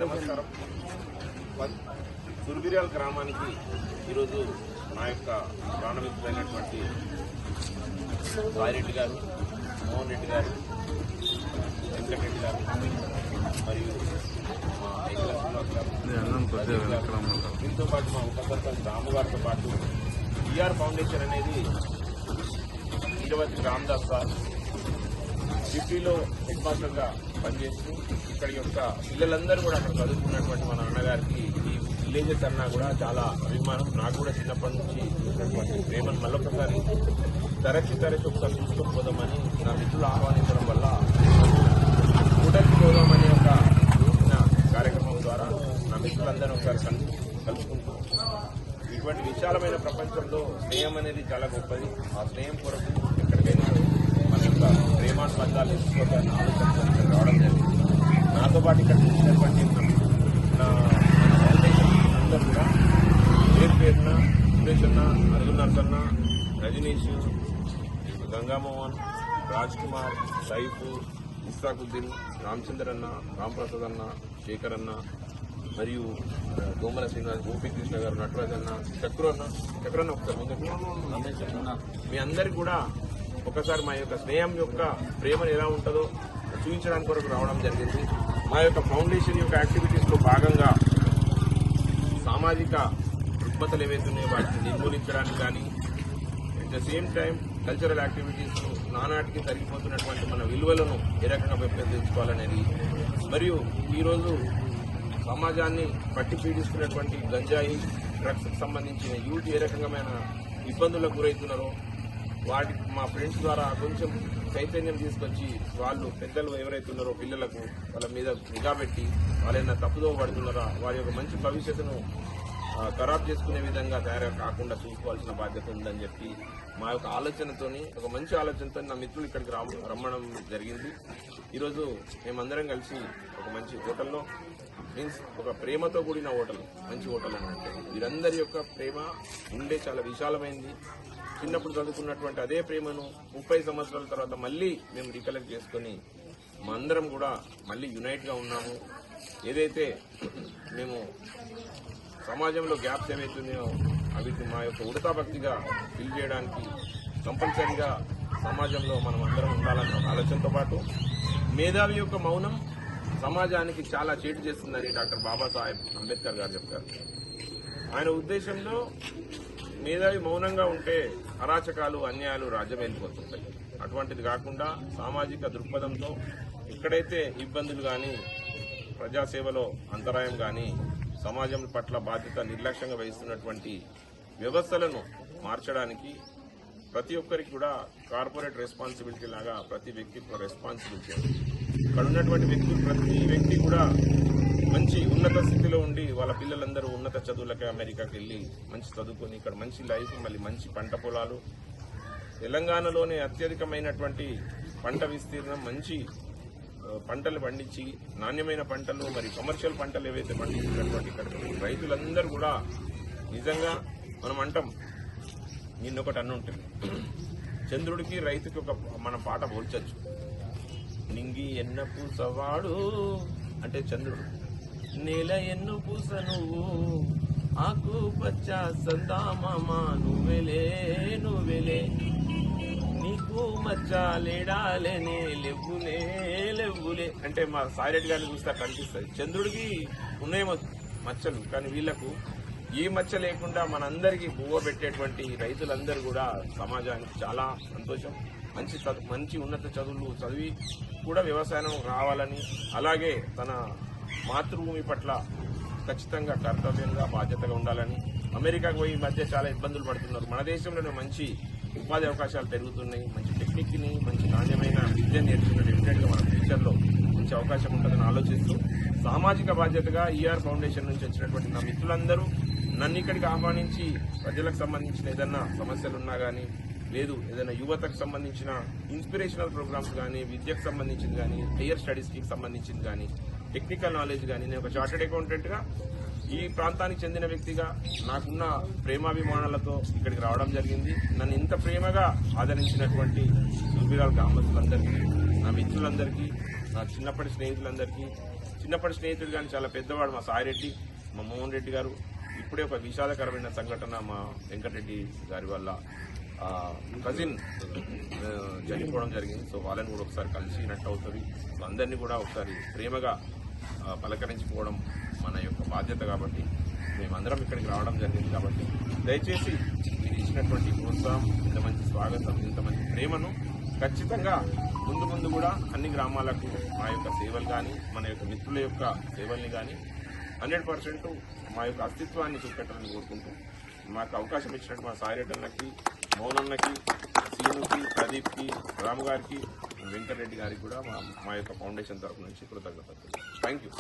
నమస్కారం. సుర్బిర్యాల గ్రామానికి ఈరోజు నా యొక్క ప్రాణమిత్రులైనటువంటి సాయిరెడ్డి గారు, మోహన్ రెడ్డి గారు, వెంకటరెడ్డి గారు మరియు మా దీంతో పాటు మా ఉప సర్పంచ్ రాము గారితో పాటు ఈఆర్ ఫౌండేషన్ అనేది ఈరవతి రామదాస్ సార్ డ్యూటీలో హెడ్ మాస్టర్గా పనిచేస్తూ ఇక్కడి యొక్క పిల్లలందరూ కూడా అక్కడ చదువుకున్నటువంటి మన అన్నగారికి ఈ విలేజెస్ అన్నా కూడా చాలా అభిమానం. నాకు కూడా చిన్నప్పటి నుంచి చూసినటువంటి ప్రేమను మళ్ళొకసారి తరచి ఒకసారి చూసుకొని పోదామని నా మిత్రులు ఆహ్వానించడం వల్ల కూటమి పోదామనే ఒక చిన్న కార్యక్రమం ద్వారా నా మిత్రులందరూ ఒకసారి కలుసుకుంటూ ఇటువంటి విశాలమైన ప్రపంచంలో స్నేహం అనేది చాలా గొప్పది. ఆ స్నేహం కొరకు ఎక్కడికైనా మన యొక్క ప్రేమానుబంధాలు ఎంచుకోవాలని ఆలోచన రావడం జరిగింది. నాతో పాటు ఇక్కడ చూసినటువంటి నా ఫౌండేషన్ అందరూ కూడా పేరున సురేష్ అన్న, అర్జున్ నర్సన్న, రజనీష్, గంగామోహన్, రాజ్ కుమార్, సైఫ్, ఇస్సాకుద్దీన్, రామచంద్ర అన్న, రాంప్రసాద్ అన్న, శేఖర్ అన్న మరియు దోమల శ్రీనివాస్, గోపీకృష్ణ గారు, నటరాజ్ అన్న, చక్రన్న ఒకసారి ముందు మీ అందరికి కూడా ఒకసారి మా యొక్క స్నేహం యొక్క ప్రేమను ఎలా ఉంటుందో చూపించడానికి కొరకు రావడం జరిగింది. మా యొక్క ఫౌండేషన్ యొక్క యాక్టివిటీస్లో భాగంగా సామాజిక రుగ్మతలు ఏవైతున్నాయో వాటిని నిర్మూలించడానికి కానీ, at the same time cultural activities నానాటికి తరిగిపోతున్నటువంటి మన విలువలను ఏ రకంగా పెంపొందించుకోవాలనేది, మరియు ఈరోజు సమాజాన్ని పట్టి పీడిస్తున్నటువంటి గంజాయి డ్రగ్స్కి సంబంధించిన యూత్ ఏ రకమైన ఇబ్బందులకు గురవుతున్నారో వాటికి మా ఫ్రెండ్స్ ద్వారా కొంచెం చైతన్యం తీసుకొచ్చి వాళ్ళు పెద్దలు ఎవరైతే ఉన్నారో పిల్లలకు వాళ్ళ మీద నిఘా పెట్టి వాళ్ళైనా తప్పుదో పడుతున్నారా వారి యొక్క మంచి భవిష్యత్తును ఖరాబ్ చేసుకునే విధంగా తయారు కాకుండా చూసుకోవాల్సిన బాధ్యత ఉందని చెప్పి మా యొక్క ఆలోచనతోని ఒక మంచి ఆలోచనతో నా మిత్రులు ఇక్కడికి రమ్మడం జరిగింది. ఈరోజు మేమందరం కలిసి ఒక మంచి హోటల్లో మీన్స్ ఒక ప్రేమతో కూడిన హోటల్, మంచి హోటల్ అని అంటే వీరందరి యొక్క ప్రేమ ఉండే చాలా విశాలమైంది. చిన్నప్పుడు చదువుకున్నటువంటి అదే ప్రేమను 30 సంవత్సరాల తర్వాత మళ్ళీ మేము రికలెక్ట్ చేసుకుని మా అందరం కూడా మళ్ళీ యునైట్గా ఉన్నాము. ఏదైతే మేము సమాజంలో గ్యాప్స్ ఏవైతున్నాయో వీటిని మా యొక్క ఉడతా భక్తిగా ఫిల్ చేయడానికి కంపల్సరీగా సమాజంలో మనం అందరం ఉండాలన్న ఆలోచనతో పాటు మేధావి యొక్క మౌనం సమాజానికి చాలా చేటు చేస్తుందని డాక్టర్ బాబాసాహెబ్ అంబేద్కర్ గారు చెప్పారు. ఆయన ఉద్దేశంలో మేధావి మౌనంగా ఉంటే అరాచకాలు, అన్యాయాలు రాజ్యం వెళ్ళిపోతుంటాయి. అటువంటిది కాకుండా సామాజిక దృక్పథంతో ఎక్కడైతే ఇబ్బందులు కానీ, ప్రజాసేవలో అంతరాయం కానీ, సమాజం పట్ల బాధ్యత నిర్లక్ష్యంగా వహిస్తున్నటువంటి వ్యవస్థలను మార్చడానికి ప్రతి ఒక్కరికి కూడా కార్పొరేట్ రెస్పాన్సిబిలిటీ లాగా ప్రతి వ్యక్తికి రెస్పాన్సిబిలిటీ. ఇక్కడ ఉన్నటువంటి ప్రతి వ్యక్తి కూడా మంచి ఉన్నత స్థితిలో ఉండి వాళ్ళ పిల్లలందరూ ఉన్నత చదువులకి అమెరికాకి వెళ్ళి మంచి చదువుకొని ఇక్కడ మంచి లైఫ్, మళ్ళీ మంచి పంట పొలాలు, తెలంగాణలోనే అత్యధికమైనటువంటి పంట విస్తీర్ణం, మంచి పంటలు పండించి నాణ్యమైన పంటలు మరి కమర్షియల్ పంటలు ఏవైతే పండించినటువంటి ఇక్కడ రైతులందరూ కూడా నిజంగా మనం అంటాం, నిన్నొకటి అన్న ఉంటుంది, చంద్రుడికి రైతుకి ఒక మన పాట పోల్చచ్చు. నింగి ఎన్న పూసవాడు అంటే చంద్రుడు, నేల ఎన్ను పూస నువ్వు, ఆకు పచ్చ సందామా నువ్వెలే నీకు మచ్చ లేడాలేనే లెవ్వులే అంటే మా సాయిరెడ్డి గారిని చూస్తే కనిపిస్తుంది. చంద్రుడికి ఉన్నాయేమో మచ్చలు, కానీ వీళ్లకు ఏ మచ్చ లేకుండా మనందరికీ పువ్వ పెట్టేటువంటి రైతులందరూ కూడా సమాజానికి చాలా సంతోషం. మంచి ఉన్నత చదువులు చదివి కూడా వ్యవసాయం రావాలని, అలాగే తన మాతృభూమి పట్ల ఖచ్చితంగా కర్తవ్యంగా బాధ్యతగా ఉండాలని. అమెరికాకు పోయి ఈ మధ్య చాలా ఇబ్బందులు పడుతున్నారు. మన దేశంలోనే మంచి ఉపాధి అవకాశాలు పెరుగుతున్నాయి. మంచి టెక్నిక్ని, మంచి నాణ్యమైన విద్యను నేర్చుకున్న డెఫినెట్గా మన ఫ్యూచర్లో మంచి అవకాశం ఉంటుందని ఆలోచిస్తూ సామాజిక బాధ్యతగా ఈఆర్ ఫౌండేషన్ నుంచి వచ్చినటువంటి నా మిత్రులందరూ నన్ను ఇక్కడికి ఆహ్వానించి ప్రజలకు సంబంధించిన ఏదన్నా సమస్యలున్నా కానీ, లేదు ఏదైనా యువతకు సంబంధించిన ఇన్స్పిరేషనల్ ప్రోగ్రామ్స్ కానీ, విద్యకు సంబంధించింది కానీ, హైయర్ స్టడీస్కి సంబంధించింది కానీ, టెక్నికల్ నాలెడ్జ్ కానీ, నేను ఒక చార్టెడ్ అకౌంటెంట్గా ఈ ప్రాంతానికి చెందిన వ్యక్తిగా నాకున్న ప్రేమాభిమానాలతో ఇక్కడికి రావడం జరిగింది. నన్ను ఇంత ప్రేమగా ఆదరించినటువంటి సుర్బిర్యాల గ్రామస్తులందరికీ, నా మిత్రులందరికీ, నా చిన్నప్పటి స్నేహితులందరికీ చిన్నప్పటి స్నేహితుడు కానీ చాలా పెద్దవాడు మా సాయిరెడ్డి, మా మోహన్ రెడ్డి గారు. ఇప్పుడే ఒక విషాదకరమైన సంఘటన మా వెంకటరెడ్డి గారి వల్ల కజిన్ చనిపోవడం జరిగింది. సో వాళ్ళని కూడా ఒకసారి కలిసినట్టు అవుతుంది. సో అందరినీ కూడా ఒకసారి ప్రేమగా పలకరించుకోవడం మన యొక్క బాధ్యత. కాబట్టి మేమందరం ఇక్కడికి రావడం జరిగింది. కాబట్టి దయచేసి మీరు ఇచ్చినటువంటి ప్రోత్సాహం, ఇంత మంచి స్వాగతం, ఇంత మంచి ప్రేమను ఖచ్చితంగా ముందు ముందు కూడా అన్ని గ్రామాలకు మా యొక్క సేవలు కానీ, మన యొక్క మిత్రుల యొక్క సేవల్ని కానీ 100% మా యొక్క అస్తిత్వాన్ని చూపెట్టాలని కోరుకుంటూ మాకు అవకాశం ఇచ్చినట్టు మా సాయిరెడ్డి అన్నకి, మోహన్ అన్నకి, సీనుకి, ప్రదీప్కి, రాము గారికి, వెంకటరెడ్డి గారికి కూడా మా యొక్క ఫౌండేషన్ తరఫు నుంచి కృతజ్ఞతలు. Thank you.